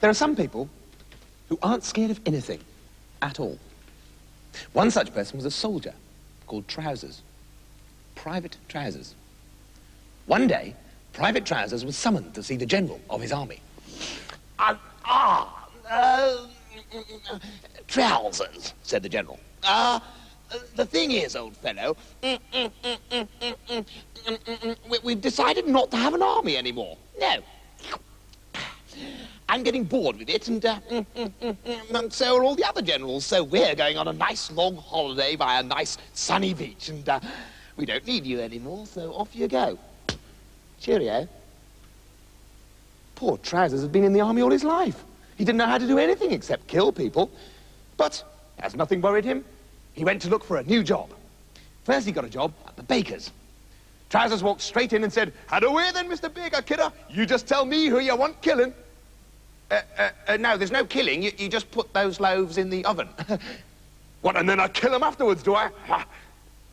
There are some people who aren't scared of anything at all. One such person was a soldier called Trousers. Private Trousers. One day, Private Trousers was summoned to see the general of his army. Trousers, said the general. The thing is, old fellow, we've decided not to have an army anymore. No. I'm getting bored with it, and so are all the other generals. So we're going on a nice long holiday by a nice sunny beach, and we don't need you anymore, so off you go. Cheerio. Poor Trousers had been in the army all his life. He didn't know how to do anything except kill people. But, as nothing worried him, he went to look for a new job. First he got a job at the baker's. Trousers walked straight in and said, "Had away then, Mr. Baker, kidder. You just tell me who you want killing." No, there's no killing. You just put those loaves in the oven. What, and then I kill them afterwards, do I?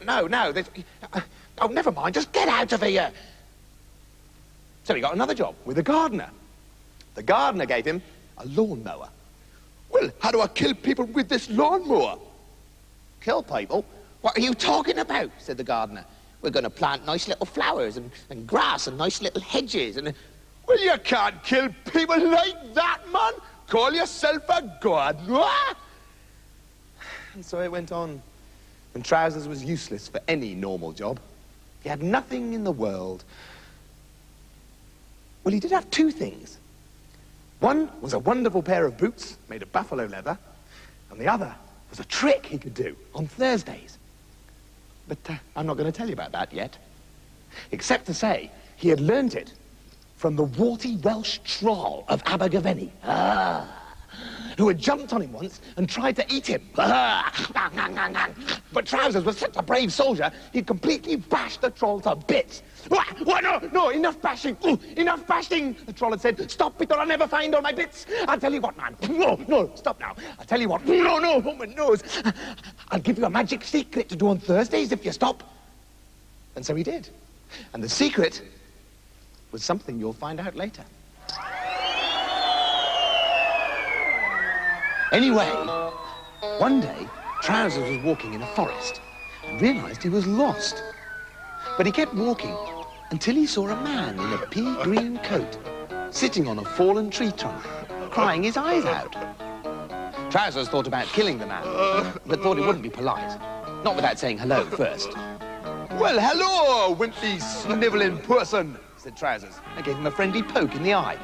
No, oh, never mind. Just get out of here. So he got another job with a gardener. The gardener gave him a lawnmower. "Well, how do I kill people with this lawnmower?" "Kill people? What are you talking about?" said the gardener. "We're going to plant nice little flowers and grass and nice little hedges and..." "Well, you can't kill people like that, man. Call yourself a gardener." And so it went on. And Trousers was useless for any normal job. He had nothing in the world. Well, he did have two things. One was a wonderful pair of boots made of buffalo leather, and the other was a trick he could do on Thursdays. But I'm not going to tell you about that yet, except to say he had learned it from the warty Welsh troll of Abergavenny, who had jumped on him once and tried to eat him. But Trousers was such a brave soldier, he'd completely bashed the troll to bits. "What? No, enough bashing. Enough bashing," the troll had said. "Stop it or I'll never find all my bits. I'll tell you what, man. No, stop now. I'll tell you what. No, woman knows. I'll give you a magic secret to do on Thursdays if you stop." And so he did. And the secret was something you'll find out later. Anyway, one day, Trousers was walking in a forest and realized he was lost. But he kept walking until he saw a man in a pea-green coat sitting on a fallen tree trunk, crying his eyes out. Trousers thought about killing the man, but thought it wouldn't be polite. Not without saying hello first. "Well, hello, wimpy, snivelling person," said Trousers, and gave him a friendly poke in the eye.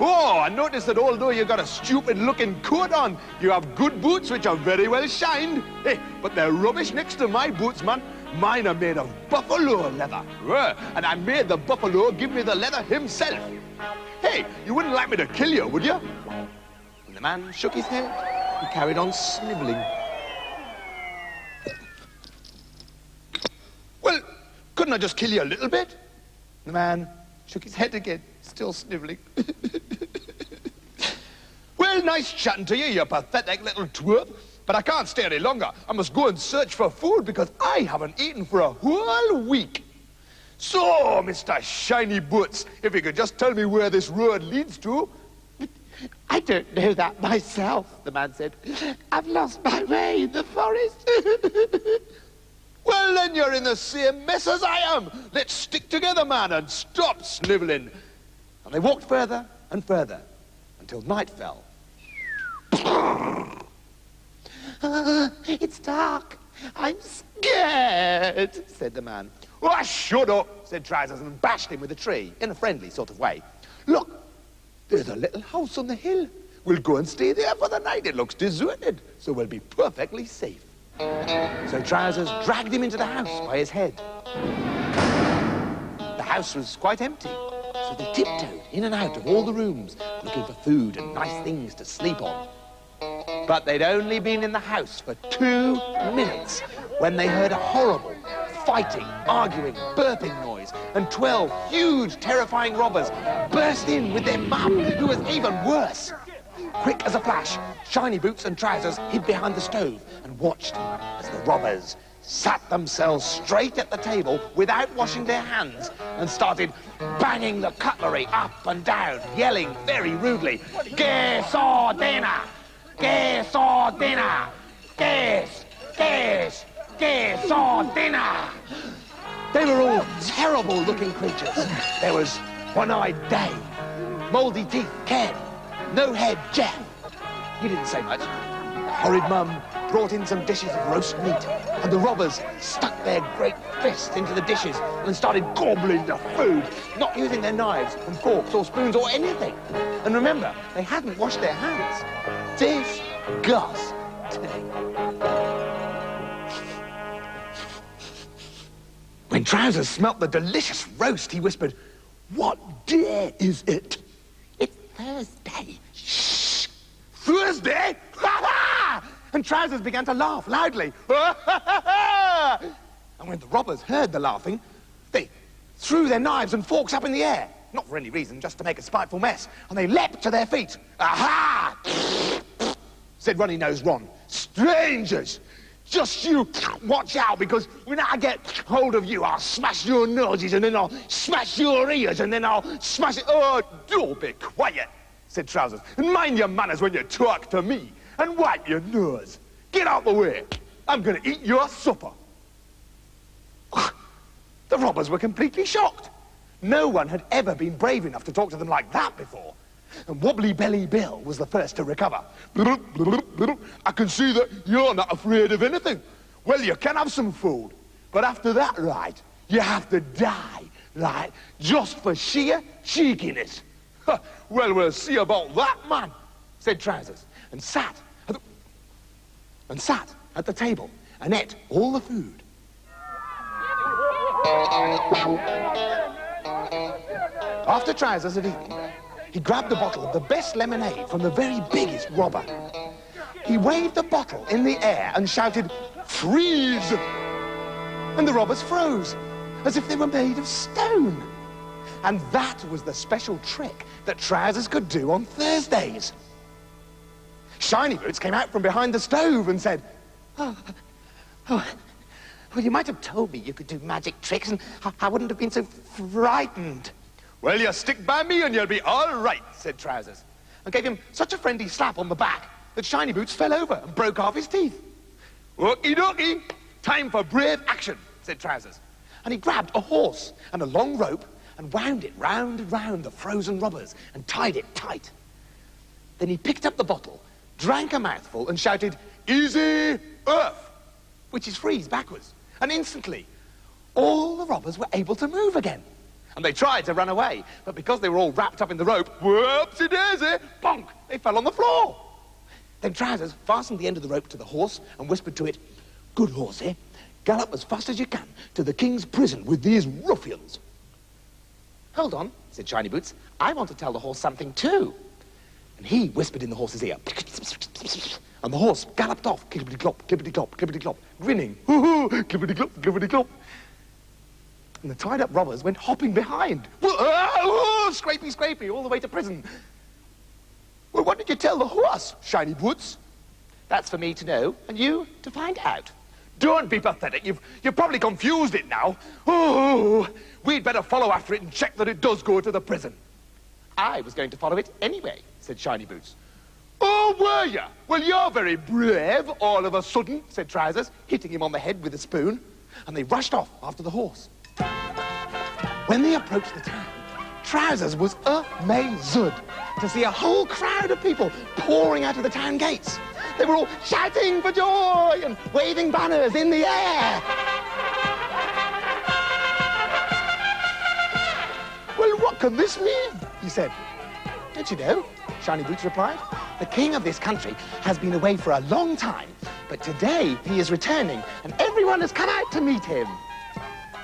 "Oh, I noticed that although you got a stupid-looking coat on, you have good boots which are very well shined. Hey, but they're rubbish next to my boots, man. Mine are made of buffalo leather. And I made the buffalo give me the leather himself. Hey, you wouldn't like me to kill you, would you?" And the man shook his head and carried on snivelling. "Well, couldn't I just kill you a little bit?" The man shook his head again, still snivelling. "Well, nice chatting to you, you pathetic little twerp. But I can't stay any longer. I must go and search for food because I haven't eaten for a whole week. So, Mr. Shiny Boots, if you could just tell me where this road leads to." "I don't know that myself," the man said. "I've lost my way in the forest." "Well, then you're in the same mess as I am. Let's stick together, man, and stop snivelling." And they walked further and further until night fell. "It's dark. I'm scared," said the man. "Oh, shut up," said Trousers, and bashed him with a tree in a friendly sort of way. "Look, there's a little house on the hill. We'll go and stay there for the night. It looks deserted, so we'll be perfectly safe." So Trousers dragged him into the house by his head. The house was quite empty, so they tiptoed in and out of all the rooms, looking for food and nice things to sleep on. But they'd only been in the house for 2 minutes when they heard a horrible fighting, arguing, burping noise, and 12 huge, terrifying robbers burst in with their mum, who was even worse. Quick as a flash, Shiny Boots and Trousers hid behind the stove and watched as the robbers sat themselves straight at the table without washing their hands and started banging the cutlery up and down, yelling very rudely, "Que sordina! Que sordina! Que sordina!" They were all terrible-looking creatures. There was one-eyed Dave, mouldy teeth Ken, no head Jeff. He didn't say much. Horrid Mum brought in some dishes of roast meat, and the robbers stuck their great fists into the dishes and started gobbling the food, not using their knives and forks or spoons or anything. And remember, they hadn't washed their hands. Disgusting. When Trousers smelt the delicious roast, he whispered, "What day is it?" "It's Thursday." "Shh! Thursday? Ha ha!" And Trousers began to laugh loudly. And when the robbers heard the laughing, they threw their knives and forks up in the air. Not for any reason, just to make a spiteful mess. And they leapt to their feet. "Aha!" said Runny-Nosed Ron. "Strangers! Just you watch out, because when I get hold of you, I'll smash your noses, and then I'll smash your ears, and then I'll smash it." "Oh, do be quiet," said Trousers, "and mind your manners when you talk to me, and wipe your nose. Get out the way. I'm going to eat your supper." The robbers were completely shocked. No one had ever been brave enough to talk to them like that before. And Wobbly Belly Bill was the first to recover. "I can see that you're not afraid of anything. Well, you can have some food, but after that, right, you have to die, right, just for sheer cheekiness." "Well, we'll see about that, man," said Trousers, and sat at the table and ate all the food. After Trousers had eaten, he grabbed a bottle of the best lemonade from the very biggest robber. He waved the bottle in the air and shouted, "Freeze!" And the robbers froze, as if they were made of stone. And that was the special trick that Trousers could do on Thursdays. Shiny Boots came out from behind the stove and said, "Oh, well, you might have told me you could do magic tricks, and I wouldn't have been so frightened." "Well, you stick by me and you'll be all right," said Trousers, and gave him such a friendly slap on the back that Shiny Boots fell over and broke half his teeth. "Okie dokie, time for brave action," said Trousers. And he grabbed a horse and a long rope and wound it round and round the frozen robbers and tied it tight. Then he picked up the bottle, drank a mouthful, and shouted, "Easy Earth," which is freeze backwards. And instantly, all the robbers were able to move again. And they tried to run away, but because they were all wrapped up in the rope, whoopsie-daisy, bonk, they fell on the floor. Then Trousers fastened the end of the rope to the horse and whispered to it, "Good horsey, gallop as fast as you can to the king's prison with these ruffians." "Hold on," said Shiny Boots, "I want to tell the horse something too." And he whispered in the horse's ear, and the horse galloped off, clippity-clop, clippity-clop, clippity-clop, grinning, "Hoo-hoo, clippity-clop, clippity-clop." And the tied-up robbers went hopping behind. Scrapey, scrapey, all the way to prison. "Well, what did you tell the horse, Shiny Boots?" "That's for me to know, and you to find out." "Don't be pathetic. You've probably confused it now. Oh, we'd better follow after it and check that it does go to the prison." "I was going to follow it anyway," said Shiny Boots. "Oh, were you? Well, you're very brave all of a sudden," said Trousers, hitting him on the head with a spoon. And they rushed off after the horse. When they approached the town, Trousers was amazed to see a whole crowd of people pouring out of the town gates. They were all shouting for joy and waving banners in the air. "Well, what can this mean?" he said. "Don't you know?" Shiny Boots replied. "The king of this country has been away for a long time, but today he is returning, and everyone has come out to meet him."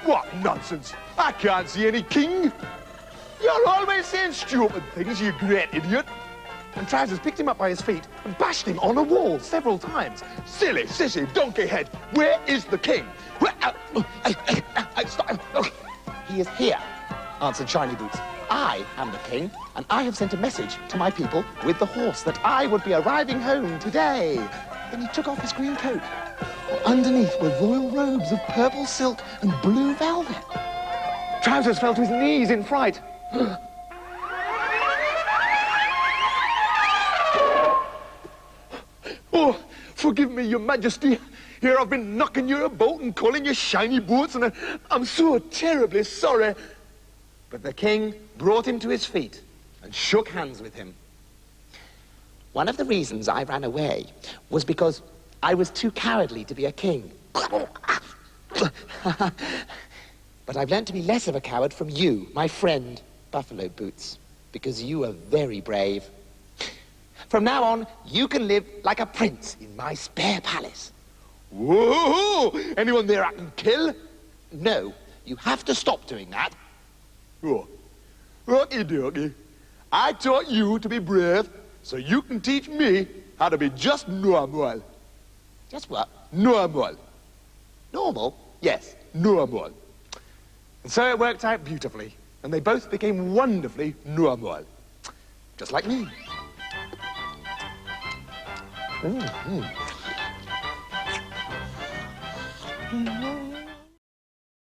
"What nonsense! I can't see any king. You're always saying stupid things, you great idiot." And Trousers picked him up by his feet and bashed him on a wall several times. "Silly, sissy, donkey head, where is the king? "He is here," answered Shiny Boots. "I am the king, and I have sent a message to my people with the horse that I would be arriving home today." Then he took off his green coat. and underneath were royal robes of purple silk and blue velvet. Trousers fell to his knees in fright. Oh, forgive me, your majesty. Here I've been knocking you about and calling you shiny boots, and I'm so terribly sorry. But the king brought him to his feet and shook hands with him. One of the reasons I ran away was because I was too cowardly to be a king. But I've learned to be less of a coward from you, my friend, Buffalo Boots, because you are very brave. From now on, you can live like a prince in my spare palace. Whoa! Anyone there I can kill? No, you have to stop doing that. Oh, okie dokie. I taught you to be brave, so you can teach me how to be just normal. Just what? Normal. Normal? Yes, normal. And so it worked out beautifully, and they both became wonderfully normal. Just like me. Mm-hmm.